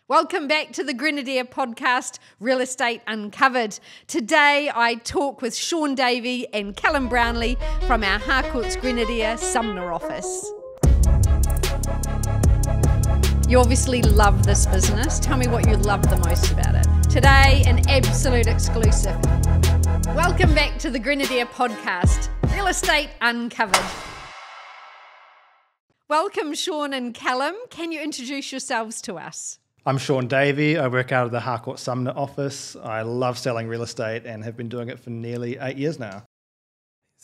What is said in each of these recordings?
Welcome back to the Grenadier podcast, Real Estate Uncovered. Today I talk with Shaun, Davey and Callum Brownlee from our Harcourt's Grenadier Sumner Office. You obviously love this business. Tell me what you love the most about it. Today, an absolute exclusive. Welcome back to the Grenadier podcast, Real Estate Uncovered. Welcome, Shaun and Callum. Can you introduce yourselves to us? I'm Shaun Davey. I work out of the Harcourt Sumner Office. I love selling real estate and have been doing it for nearly 8 years now.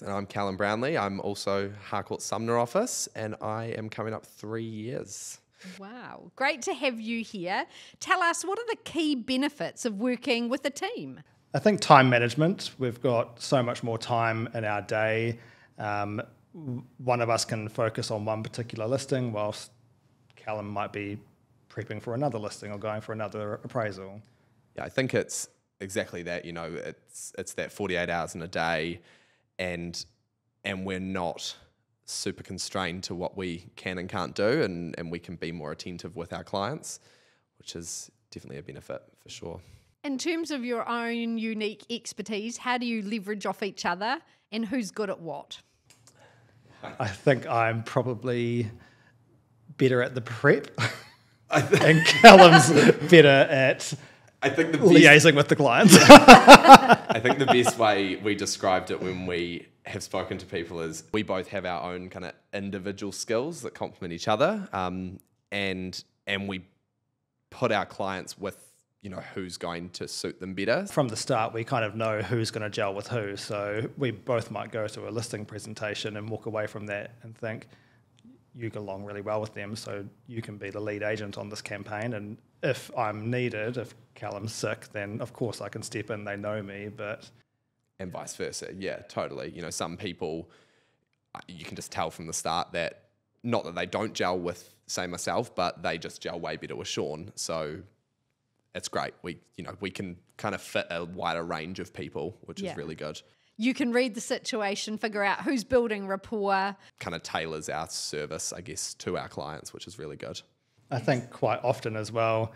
And I'm Callum Brownlee. I'm also Harcourt Sumner Office, and I am coming up 3 years. Wow, great to have you here. Tell us, what are the key benefits of working with a team? I think time management. We've got so much more time in our day. One of us can focus on one particular listing whilst Callum might be prepping for another listing or going for another appraisal. Yeah, I think it's exactly that. You know, it's that 48 hours in a day, and we're not super constrained to what we can and can't do, and we can be more attentive with our clients, which is definitely a benefit for sure. In terms of your own unique expertise, how do you leverage off each other, and who's good at what? I think I'm probably better at the prep. And Callum's better at liaising with the clients. I think the best way we described it when we have spoken to people is we both have our own kind of individual skills that complement each other, and we put our clients with, you know, who's going to suit them better. From the start, we kind of know who's going to gel with who. So we both might go to a listing presentation and walk away from that and think, you get along really well with them, so you can be the lead agent on this campaign. And if I'm needed, if Callum's sick, then of course I can step in, they know me, but... And vice versa, yeah, totally. You know, some people, you can just tell from the start that, not that they don't gel with, say, myself, but they just gel way better with Shaun. So it's great. We can kind of fit a wider range of people, which is really good. You can read the situation, figure out who's building rapport. Kind of tailors our service, I guess, to our clients, which is really good. I think quite often as well,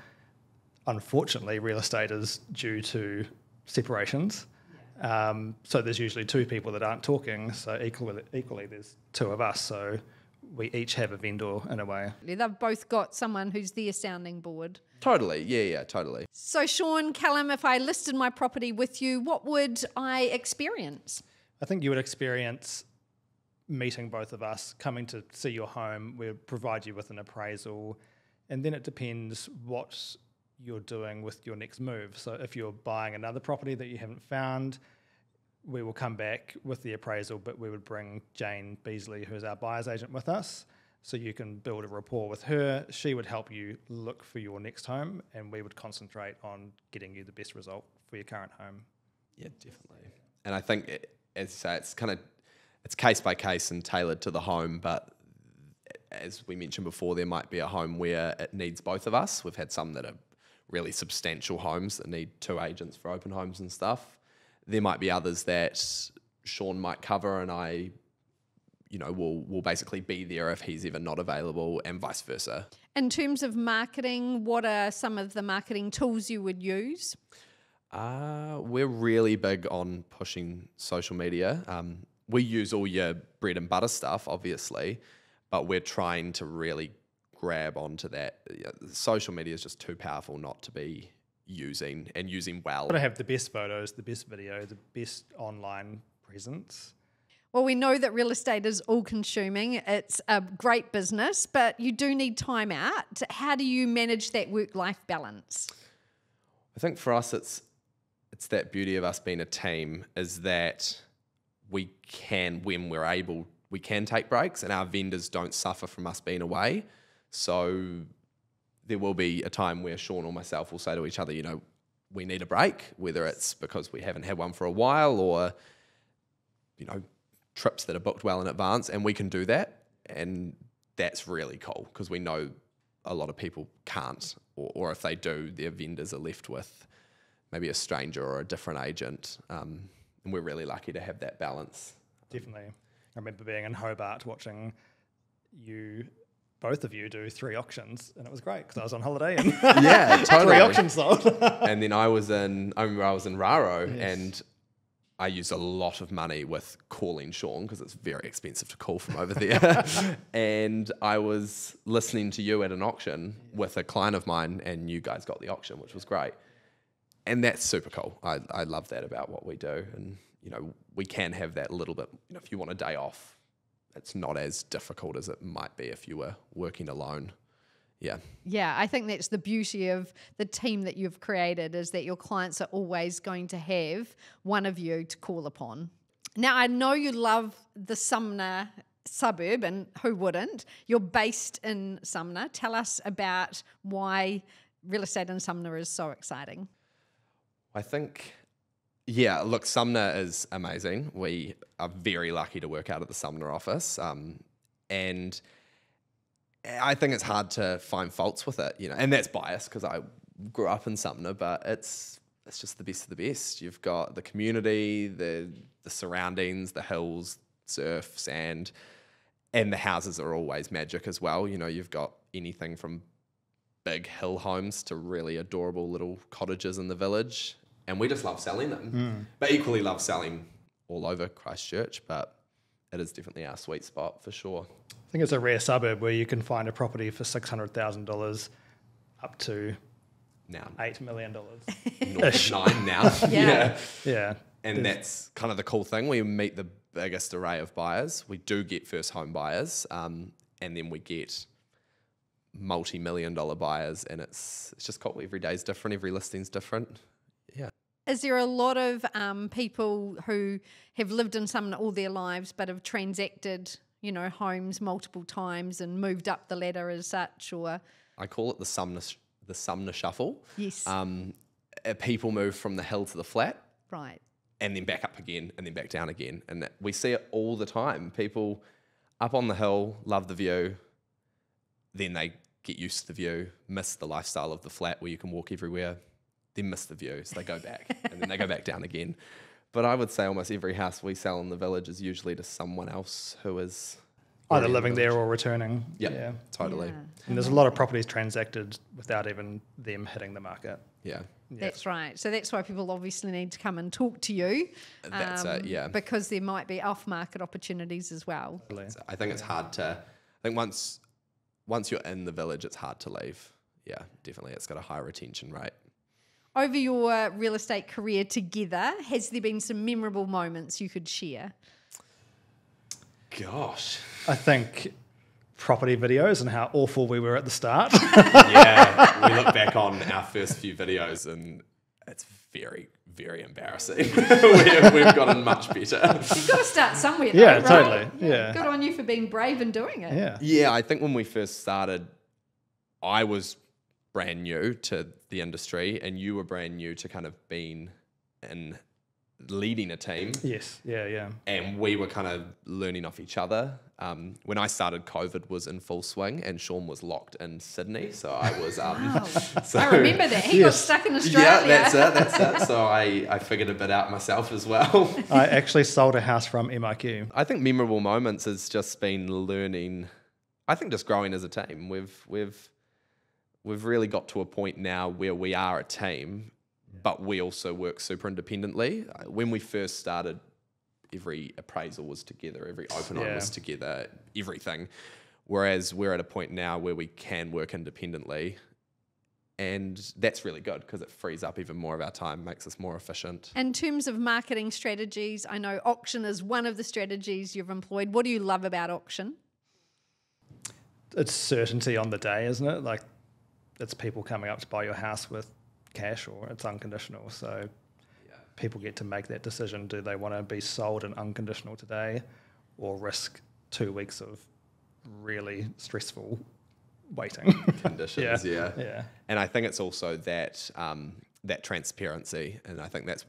unfortunately, real estate is due to separations. So there's usually two people that aren't talking. So equally there's two of us. So we each have a vendor in a way. They've both got someone who's their sounding board. Totally, yeah, totally. So Shaun, Callum, if I listed my property with you, what would I experience? I think you would experience meeting both of us, coming to see your home. We'll provide you with an appraisal, and then it depends what you're doing with your next move. So if you're buying another property that you haven't found, we will come back with the appraisal, but we would bring Jane Beasley, who's our buyer's agent, with us. So you can build a rapport with her. She would help you look for your next home, and we would concentrate on getting you the best result for your current home. Yeah, definitely. And I think, as you say, it's case by case and tailored to the home, but as we mentioned before, there might be a home where it needs both of us. We've had some that are really substantial homes that need two agents for open homes and stuff. There might be others that Shaun might cover, and I, will basically be there if he's ever not available, and vice versa. In terms of marketing, what are some of the marketing tools you would use? We're really big on pushing social media. We use all your bread and butter stuff, obviously, but we're trying to really grab onto that. Social media is just too powerful not to be using well. Got to have the best photos, the best video, the best online presence. Well, we know that real estate is all-consuming. It's a great business, but you do need time out. How do you manage that work-life balance? I think for us, it's that beauty of us being a team is that we can, when we're able, we can take breaks, and our vendors don't suffer from us being away. So there will be a time where Shaun or myself will say to each other, we need a break, whether it's because we haven't had one for a while or, trips that are booked well in advance, and we can do that. And that's really cool because we know a lot of people can't, or if they do, their vendors are left with maybe a stranger or a different agent. And we're really lucky to have that balance. Definitely. I remember being in Hobart watching you both of you do 3 auctions, and it was great because I was on holiday and Yeah, totally. 3 auctions sold. And then I remember I was in Raro, Yes. and I used a lot of money with calling Shaun because it's very expensive to call from over there. And I was listening to you at an auction with a client of mine, and you guys got the auction, which was great. And that's super cool. I love that about what we do. And, you know, we can have that little bit, you know, if you want a day off, it's not as difficult as it might be if you were working alone. Yeah. Yeah, I think that's the beauty of the team that you've created, is that your clients are always going to have one of you to call upon. Now, I know you love the Sumner suburb, and who wouldn't? You're based in Sumner. Tell us about why real estate in Sumner is so exciting. I think, yeah, look, Sumner is amazing. We are very lucky to work out at the Sumner office. And I think it's hard to find faults with it, you know, and that's biased because I grew up in Sumner, but it's just the best of the best. You've got the community, the surroundings, the hills, surf, sand, and the houses are always magic as well. You know, you've got anything from big hill homes to really adorable little cottages in the village, and we just love selling them, but equally love selling all over Christchurch, but it is definitely our sweet spot for sure. I think it's a rare suburb where you can find a property for $600,000 up to Now, $8 million. north of 9 now. Yeah. Yeah. And that's kind of the cool thing. We meet the biggest array of buyers. We do get first home buyers, and then we get multi-million-dollar buyers, and it's just cool. Every day's different. Every listing's different. Yeah. Is there a lot of people who have lived in Sumner all their lives but have transacted, you know, homes multiple times and moved up the ladder as such, or? I call it the Sumner shuffle. Yes. People move from the hill to the flat, Right. and then back up again, and then back down again. And we see it all the time. People up on the hill, love the view, then they get used to the view, miss the lifestyle of the flat where you can walk everywhere, then miss the view, so they go back, and then they go back down again. But I would say almost every house we sell in the village is usually to someone else who is Either already in the living there village. or returning. Yep, Yeah. totally. Yeah. And there's a lot of properties transacted without even them hitting the market. Yeah. That's right. So that's why people obviously need to come and talk to you. That's it, yeah. Because there might be off-market opportunities as well. So I think it's hard to. I think once you're in the village, it's hard to leave. Yeah, definitely. It's got a high retention rate. Over your real estate career together, has there been some memorable moments you could share? Gosh. I think property videos and how awful we were at the start. Yeah, we look back on our first few videos and it's very, very embarrassing. we've gotten much better. You've got to start somewhere, though, Yeah, right? totally. Yeah. Good on you for being brave and doing it. Yeah. Yeah, I think when we first started, I was brand new to the industry and you were brand new to kind of being in leading a team. Yes. Yeah. Yeah. And we were kind of learning off each other. When I started, COVID was in full swing and Shaun was locked in Sydney. So I was... Wow. so, I remember that. He got Yes. stuck in Australia. Yeah, that's it. So I figured a bit out myself as well. I actually sold a house from MIQ. I think memorable moments has just been learning. I think just growing as a team. We've really got to a point now where we are a team, but we also work super independently. When we first started, every appraisal was together, every open home was together, everything. Whereas we're at a point now where we can work independently, and that's really good because it frees up even more of our time, makes us more efficient. In terms of marketing strategies, I know auction is one of the strategies you've employed. What do you love about auction? It's certainty on the day, isn't it? Like, it's people coming up to buy your house with cash, or it's unconditional. So people get to make that decision. Do they want to be sold in unconditional today or risk 2 weeks of really stressful waiting? Conditions, yeah. Yeah. And I think it's also that that transparency, and I think that's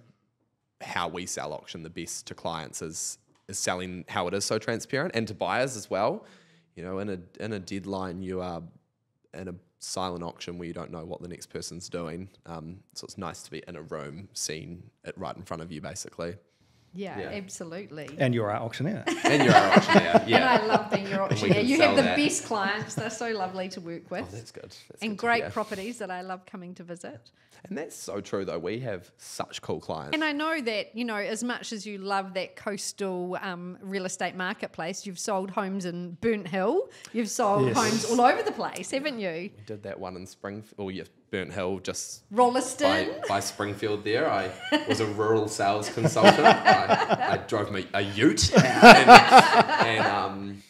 how we sell auction the best to clients is selling how it is so transparent, and to buyers as well. You know, in a deadline, you are in a silent auction where you don't know what the next person's doing. So it's nice to be in a room, seeing it right in front of you, basically. Yeah, Yeah. absolutely. And you're our auctioneer. And you're our auctioneer. Yeah. And I love being your we auctioneer. can You sell have the that. best clients. They're so lovely to work with. Oh, that's good. That's And good to great hear. properties that I love coming to visit. And that's so true, though. We have such cool clients. And I know that, you know, as much as you love that coastal real estate marketplace, you've sold homes in Burnt Hill. You've sold Yes. homes all over the place, haven't you? We did that one in Springfield, or yeah, Burnt Hill, just Rolliston. by Springfield there. I was a rural sales consultant. I drove me a ute. And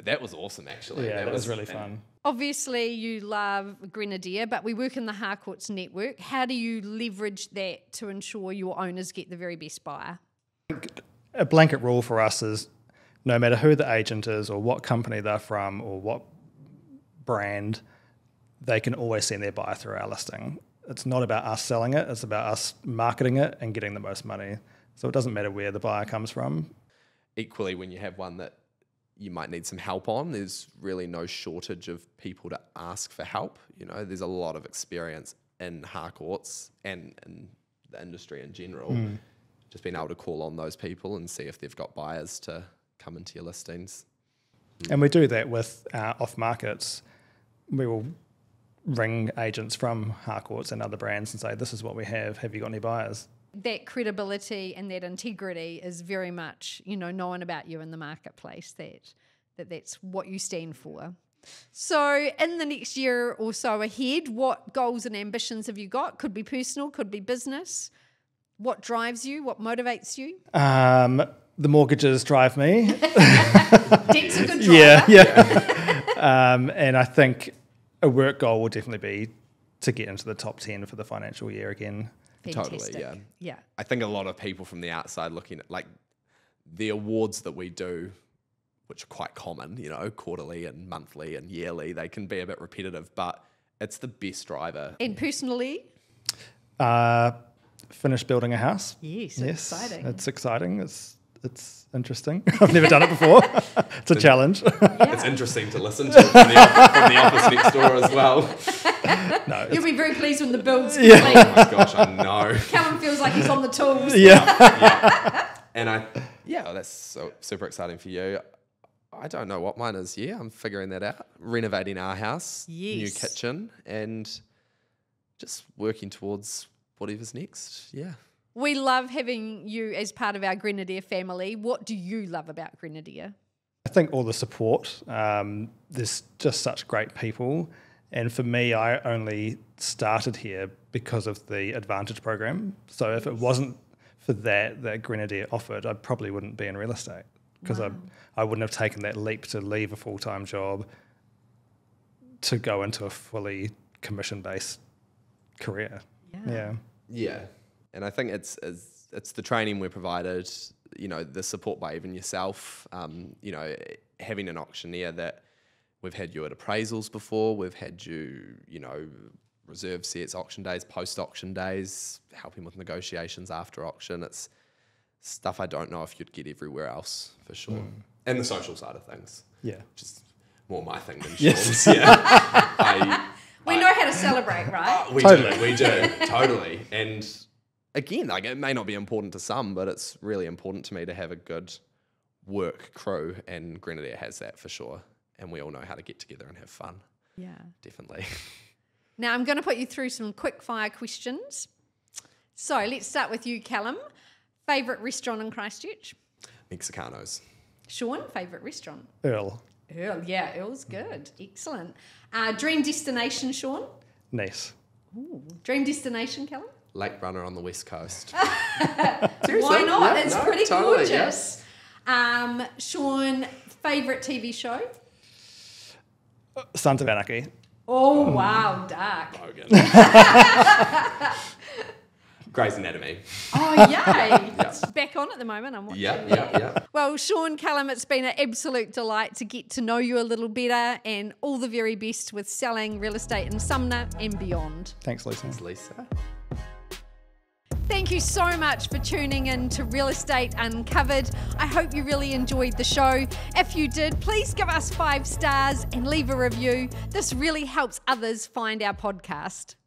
that was awesome, actually. Yeah, that was really fun. Obviously, you love Grenadier, but we work in the Harcourts network. How do you leverage that to ensure your owners get the very best buyer? A blanket rule for us is no matter who the agent is or what company they're from or what brand, they can always send their buyer through our listing. It's not about us selling it, it's about us marketing it and getting the most money. So it doesn't matter where the buyer comes from. Equally, when you have one that you might need some help on, there's really no shortage of people to ask for help. You know, there's a lot of experience in Harcourts and in the industry in general. Just being able to call on those people and see if they've got buyers to come into your listings. And we do that with off markets. We will ring agents from Harcourts and other brands and say, this is what we have you got any buyers? That credibility and that integrity is very much, you know, known about you in the marketplace, that's what you stand for. So in the next year or so ahead, what goals and ambitions have you got? Could be personal, could be business. What drives you? What motivates you? The mortgages drive me. Debt's a good driver. Yeah. And I think a work goal will definitely be to get into the top 10 for the financial year again. Fantastic. Totally, yeah. Yeah. I think a lot of people from the outside looking at like the awards that we do, which are quite common, you know, quarterly and monthly and yearly, they can be a bit repetitive, but it's the best driver. And personally? Finished building a house. Yes, Yes, exciting. it's exciting. It's interesting. I've never done it before. It's a challenge. It's interesting to listen to from the office next door as well. No, You'll be very pleased when the build's Oh complete. my gosh, I know. Callum feels like he's on the tools. yeah. And that's so super exciting for you. I don't know what mine is. Yeah, I'm figuring that out. Renovating our house, new Yes. kitchen, and just working towards whatever's next. Yeah. We love having you as part of our Grenadier family. What do you love about Grenadier? I think all the support. There's just such great people. And for me, I only started here because of the Advantage program. So if it wasn't for that Grenadier offered, I probably wouldn't be in real estate because I wouldn't have taken that leap to leave a full-time job to go into a fully commission-based career. Yeah. Yeah. And I think it's the training we're provided, you know, the support by even yourself, you know, having an auctioneer that we've had you at appraisals before, we've had you, you know, reserve sets, auction days, post-auction days, helping with negotiations after auction. It's stuff I don't know if you'd get everywhere else, for sure. And the social side of things. Yeah. Which is more my thing than Yes. Shaun's. Yeah. We know how to celebrate, right? We do, totally. And again, like it may not be important to some, but it's really important to me to have a good work crew, and Grenadier has that for sure. And we all know how to get together and have fun. Yeah. Definitely. Now I'm going to put you through some quick fire questions. So let's start with you, Callum. Favourite restaurant in Christchurch? Mexicanos. Shaun, favourite restaurant? Earl. Earl, yeah, Earl's good. Excellent. Dream destination, Shaun? Nice. Ooh. Dream destination, Callum? Lake Runner on the West Coast. Why not? Yeah, It's no, pretty totally, gorgeous. Shaun, favourite TV show? Sons of Anarchy. Oh, wow, dark. Logan. Grey's Anatomy. Oh, yay. It's back on at the moment. I'm watching. Yeah. Well, Shaun, Callum, it's been an absolute delight to get to know you a little better, and all the very best with selling real estate in Sumner and beyond. Thanks, Lisa. Lisa. Thank you so much for tuning in to Real Estate Uncovered. I hope you really enjoyed the show. If you did, please give us 5 stars and leave a review. This really helps others find our podcast.